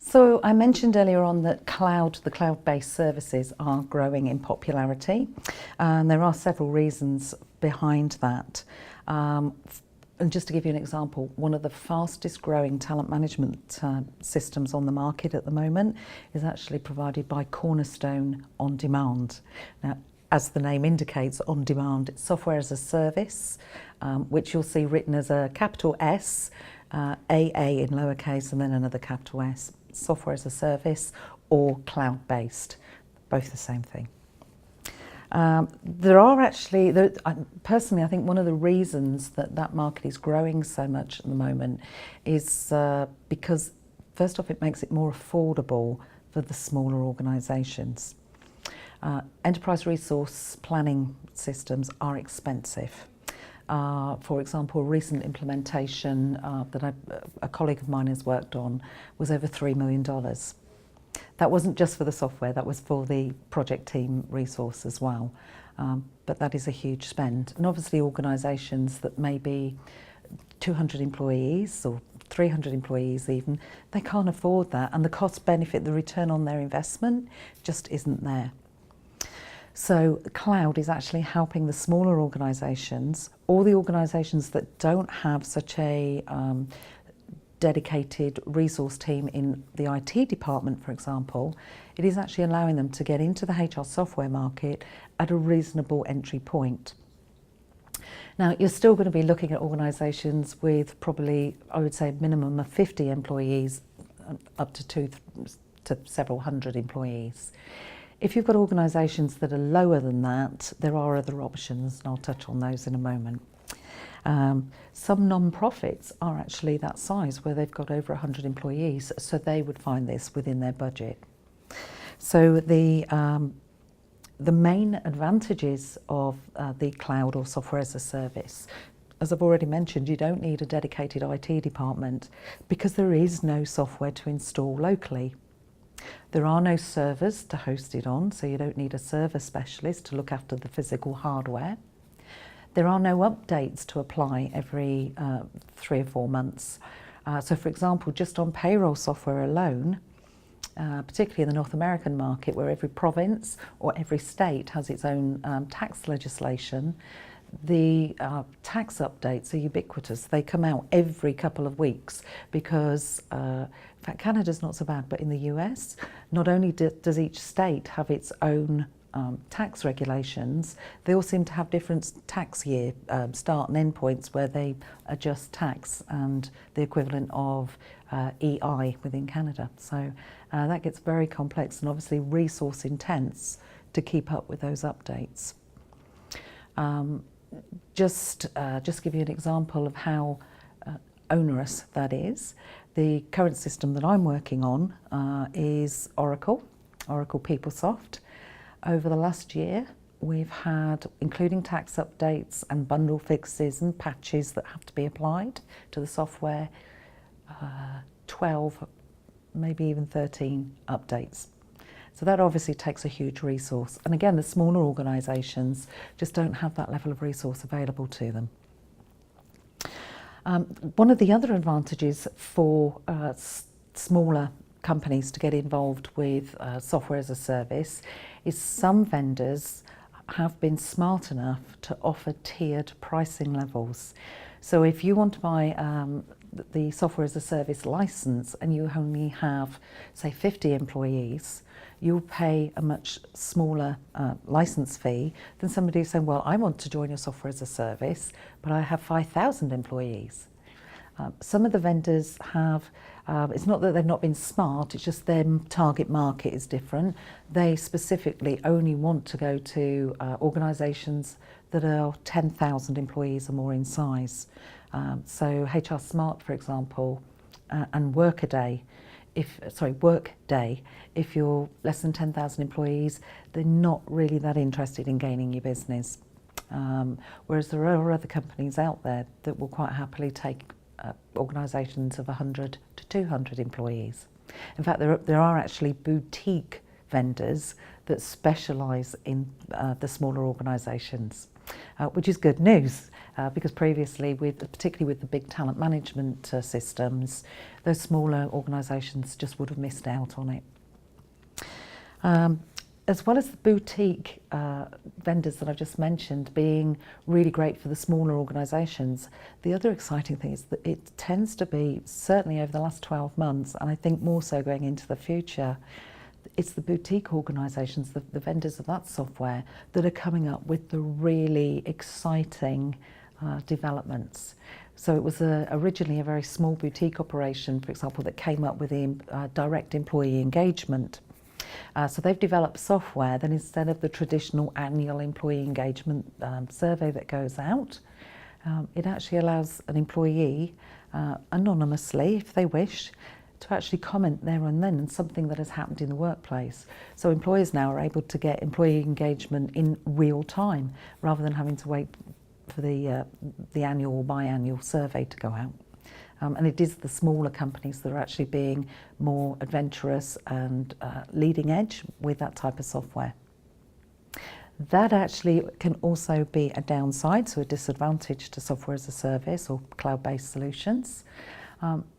So I mentioned earlier on that the cloud-based services are growing in popularity, and there are several reasons behind that. And just to give you an example, one of the fastest growing talent management systems on the market at the moment is actually provided by Cornerstone On Demand. Now, as the name indicates, on demand, it's software as a service, which you'll see written as a capital S, AA in lowercase, and then another capital S. Software as a service or cloud-based, both the same thing. Personally, I think one of the reasons that market is growing so much at the moment is because, first off, it makes it more affordable for the smaller organisations. Enterprise resource planning systems are expensive. For example, a recent implementation that a colleague of mine has worked on was over $3 million. That wasn't just for the software, that was for the project team resource as well. But that is a huge spend. And obviously organisations that may be 200 employees or 300 employees even, they can't afford that, and the cost benefit, the return on their investment just isn't there. So the cloud is actually helping the smaller organisations, or the organisations that don't have such a dedicated resource team in the IT department, for example. It is actually allowing them to get into the HR software market at a reasonable entry point. Now, you're still going to be looking at organisations with probably, I would say, a minimum of 50 employees, up to several hundred employees. If you've got organisations that are lower than that, there are other options, and I'll touch on those in a moment. Some non-profits are actually that size, where they've got over 100 employees, so they would find this within their budget. So the main advantages of the cloud or software as a service, as I've already mentioned, you don't need a dedicated IT department because there is no software to install locally. There are no servers to host it on, so you don't need a server specialist to look after the physical hardware. There are no updates to apply every 3 or 4 months. So for example, just on payroll software alone, particularly in the North American market, where every province or every state has its own tax legislation, the tax updates are ubiquitous. They come out every couple of weeks because, in fact, Canada's not so bad, but in the US, not only does each state have its own tax regulations, they all seem to have different tax year start and end points where they adjust tax and the equivalent of EI within Canada. So that gets very complex and obviously resource intense to keep up with those updates. Just give you an example of how onerous that is. The current system that I'm working on is Oracle PeopleSoft. Over the last year, we've had, including tax updates and bundle fixes and patches that have to be applied to the software, 12, maybe even 13 updates. So that obviously takes a huge resource. And again, the smaller organisations just don't have that level of resource available to them. One of the other advantages for smaller companies to get involved with software as a service is some vendors have been smart enough to offer tiered pricing levels. So if you want to buy the software as a service license and you only have, say, 50 employees, you'll pay a much smaller license fee than somebody who's saying, well, I want to join your software as a service, but I have 5,000 employees. Some of the vendors have, it's not that they've not been smart, it's just their target market is different. They specifically only want to go to organisations that are 10,000 employees or more in size. So HR Smart, for example, and Workday, if you're less than 10,000 employees, they're not really that interested in gaining your business. Whereas there are other companies out there that will quite happily take organisations of 100 to 200 employees. In fact, there are actually boutique vendors that specialise in the smaller organisations. which is good news because previously, particularly with the big talent management systems, those smaller organisations just would have missed out on it. As well as the boutique vendors that I've just mentioned being really great for the smaller organisations, the other exciting thing is that it tends to be, certainly over the last 12 months, and I think more so going into the future, it's the boutique organisations, the vendors of that software, that are coming up with the really exciting developments. So it was originally a very small boutique operation, for example, that came up with the direct employee engagement. So they've developed software that instead of the traditional annual employee engagement survey that goes out, it actually allows an employee, anonymously if they wish, to actually comment there and then on something that has happened in the workplace. So employers now are able to get employee engagement in real time rather than having to wait for the annual or biannual survey to go out. And it is the smaller companies that are actually being more adventurous and leading edge with that type of software. That actually can also be a downside, so a disadvantage to software as a service or cloud-based solutions,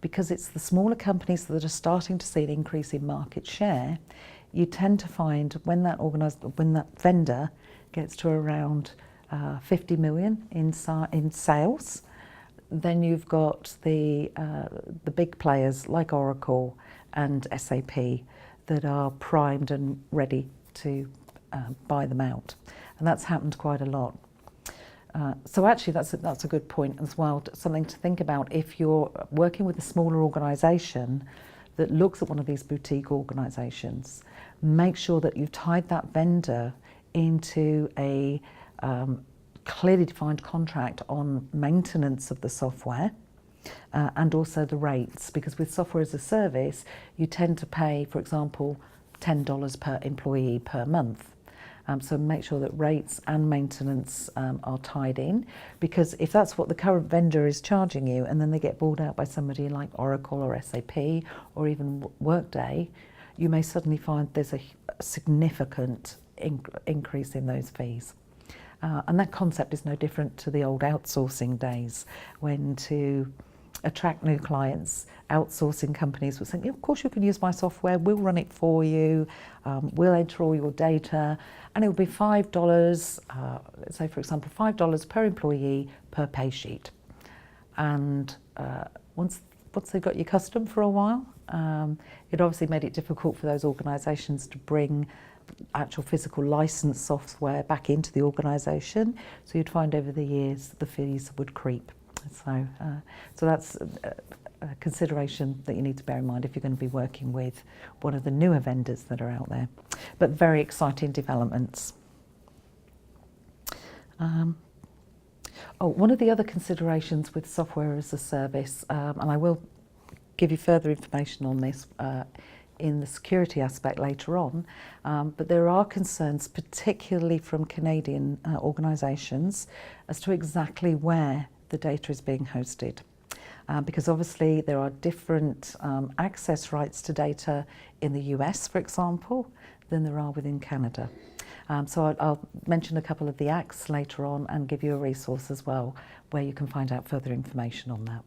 because it's the smaller companies that are starting to see an increase in market share. You tend to find when that vendor gets to around 50 million in sales, then you've got the big players like Oracle and SAP that are primed and ready to buy them out, and that's happened quite a lot. So actually that's a good point as well, something to think about if you're working with a smaller organisation that looks at one of these boutique organisations. Make sure that you've tied that vendor into a clearly defined contract on maintenance of the software and also the rates, because with software as a service you tend to pay, for example, $10 per employee per month. So make sure that rates and maintenance are tied in, because if that's what the current vendor is charging you and then they get bought out by somebody like Oracle or SAP or even Workday, you may suddenly find there's a significant increase in those fees. And that concept is no different to the old outsourcing days, when to attract new clients, outsourcing companies were saying, of course you can use my software, we'll run it for you, we'll enter all your data, and it will be $5, let's say for example, $5 per employee per pay sheet. And once they got you custom for a while, it obviously made it difficult for those organisations to bring actual physical licensed software back into the organisation. So you'd find over the years the fees would creep. So that's a consideration that you need to bear in mind if you're going to be working with one of the newer vendors that are out there. But very exciting developments. One of the other considerations with software as a service, and I will give you further information on this in the security aspect later on, but there are concerns, particularly from Canadian organisations, as to exactly where the data is being hosted. Because obviously there are different access rights to data in the US, for example, than there are within Canada. So I'll mention a couple of the acts later on and give you a resource as well where you can find out further information on that.